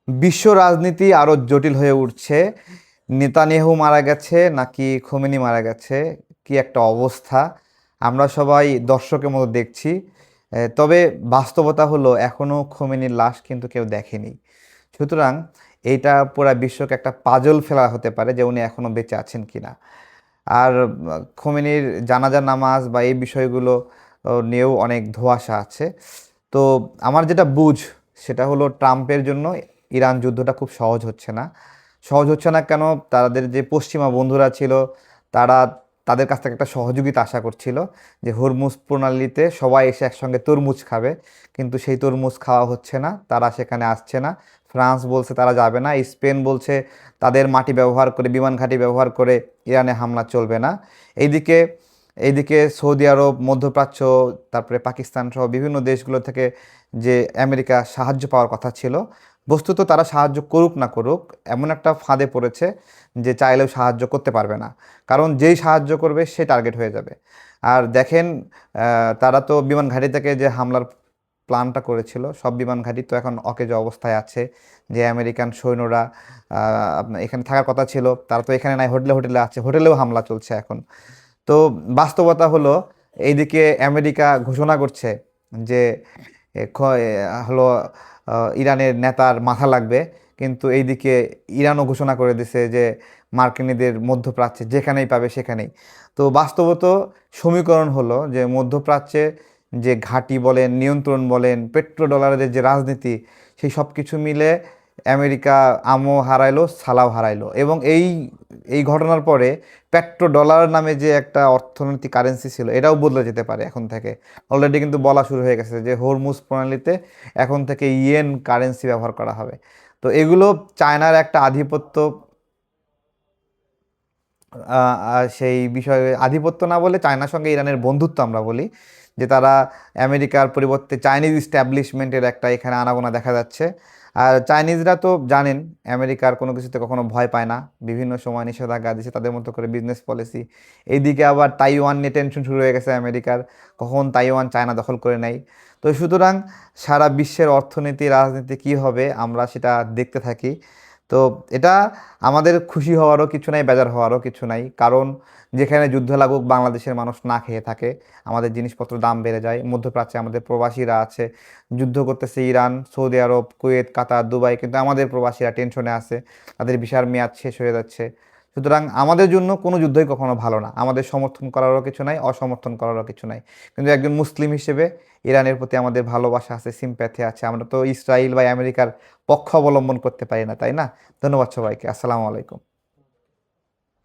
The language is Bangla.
বিশ্ব রাজনীতি আরো জটিল হয়ে উঠছে। নেতানিয়াহু মারা গেছে নাকি খোমেনি মারা গেছে, কি একটা অবস্থা! আমরা সবাই দর্শকের মতো দেখছি। তবে বাস্তবতা হলো এখনো খোমেনির লাশ কিন্তু কেউ দেখেনি। সুতরাং এইটা পুরা বিশ্বকে একটা পাজল ফেলা হতে পারে যে উনি এখনো বেঁচে আছেন কিনা। আর খোমেনির জানাজা নামাজ বা এই বিষয়গুলো নিয়েও অনেক ধোঁয়াশা আছে। তো আমার যেটা সেটা হলো ট্রাম্পের জন্য ইরান যুদ্ধটা খুব সহজ হচ্ছে না। সহজ হচ্ছে না কেন? তাদের যে পশ্চিমা বন্ধুরা ছিল, তারা তাদের কাছ থেকে একটা সহযোগিতা আশা করছিল যে হরমুজ প্রণালীতে সবাই এসে একসঙ্গে তরমুজ খাবে, কিন্তু সেই তরমুজ খাওয়া হচ্ছে না, তারা সেখানে আসছে না। ফ্রান্স বলছে তারা যাবে না, স্পেন বলছে তাদের মাটি ব্যবহার করে, বিমান ঘাঁটি ব্যবহার করে ইরানে হামলা চলবে না। এইদিকে এইদিকে সৌদি আরব, মধ্যপ্রাচ্য, তারপরে পাকিস্তান সহ বিভিন্ন দেশগুলো থেকে যে আমেরিকা সাহায্য পাওয়ার কথা ছিল, বস্তুত তারা সাহায্য করুক না করুক এমন একটা ফাঁদে পড়েছে যে চাইলেও সাহায্য করতে পারবে না। কারণ যেই সাহায্য করবে সে টার্গেট হয়ে যাবে। আর দেখেন, তারা তো বিমান ঘাঁটি থেকে যে হামলার প্ল্যানটা করেছিল, সব বিমান ঘাঁটি তো এখন অকেজো অবস্থায় আছে। যে আমেরিকান সৈন্যরা আপনার এখানে থাকার কথা ছিল, তারা তো এখানে নাই, হোটেলে হোটেলে আছে, হোটেলেও হামলা চলছে এখন। তো বাস্তবতা হলো এইদিকে আমেরিকা ঘোষণা করছে যে হলো ইরানের নেতার মাথা লাগবে, কিন্তু এইদিকে ইরানও ঘোষণা করে দিছে যে মার্কিনীদের মধ্যপ্রাচ্যে যেখানেই পাবে সেখানেই। তো বাস্তবত সমীকরণ হলো যে মধ্যপ্রাচ্যে যে ঘাঁটি বলেন, নিয়ন্ত্রণ বলেন, পেট্রো ডলারের যে রাজনীতি, সেই সব কিছু মিলে আমেরিকা আমও হারাইলো, সালাও হারাইলো। এবং এই এই ঘটনার পরে পেট্রো ডলার নামে যে একটা অর্থনৈতিক কারেন্সি ছিল, এটাও বদলে যেতে পারে এখন থেকে। অলরেডি কিন্তু বলা শুরু হয়ে গেছে যে হরমুজ প্রণালীতে এখন থেকে ইয়েন কারেন্সি ব্যবহার করা হবে। তো এগুলো চায়নার একটা আধিপত্য, সেই বিষয়ে আধিপত্য না বলে চায়নার সঙ্গে ইরানের বন্ধুত্ব আমরা বলি, যে তারা আমেরিকার পরিবর্তে চাইনিজ ইস্টাবলিশমেন্টের একটা এখানে আনাগোনা দেখা যাচ্ছে। আর চাইনিজরা তো জানেন আমেরিকার কোনো কিছুতে কখনো ভয় পায় না, বিভিন্ন সময় নিষেধাজ্ঞা দিচ্ছে তাদের মতো করে বিজনেস পলিসি। এইদিকে আবার তাইওয়ান নিয়ে টেনশন শুরু হয়ে গেছে আমেরিকার, কখন তাইওয়ান চায়না দখল করে নেয়। তো সুতরাং সারা বিশ্বের অর্থনীতি রাজনীতি কী হবে আমরা সেটা দেখতে থাকি। তো এটা আমাদের খুশি হওয়ারও কিছু নাই, বেজার হওয়ারও কিছু নাই। কারণ যেখানে যুদ্ধ লাগুক বাংলাদেশের মানুষ না খেয়ে থাকে, আমাদের জিনিসপত্র দাম বেড়ে যায়। মধ্যপ্রাচ্যে আমাদের প্রবাসীরা আছে, যুদ্ধ করতেছে ইরান, সৌদি আরব, কুয়েত, কাতার, দুবাই, কিন্তু আমাদের প্রবাসীরা টেনশনে আছে, তাদের ভিসার মেয়াদ শেষ হয়ে যাচ্ছে। সুতরাং আমাদের জন্য কোনো যুদ্ধই কখনো ভালো না। আমাদের সমর্থন করারও কিছু নাই, অসমর্থন করারও কিছু নাই। কিন্তু একজন মুসলিম হিসেবে ইরানের প্রতি আমাদের ভালোবাসা আছে, সিম্প্যাথি আছে। আমরা তো ইসরায়েল বা আমেরিকার পক্ষ অবলম্বন করতে পারি না, তাই না? ধন্যবাদ সবাইকে। আসসালামু আলাইকুম।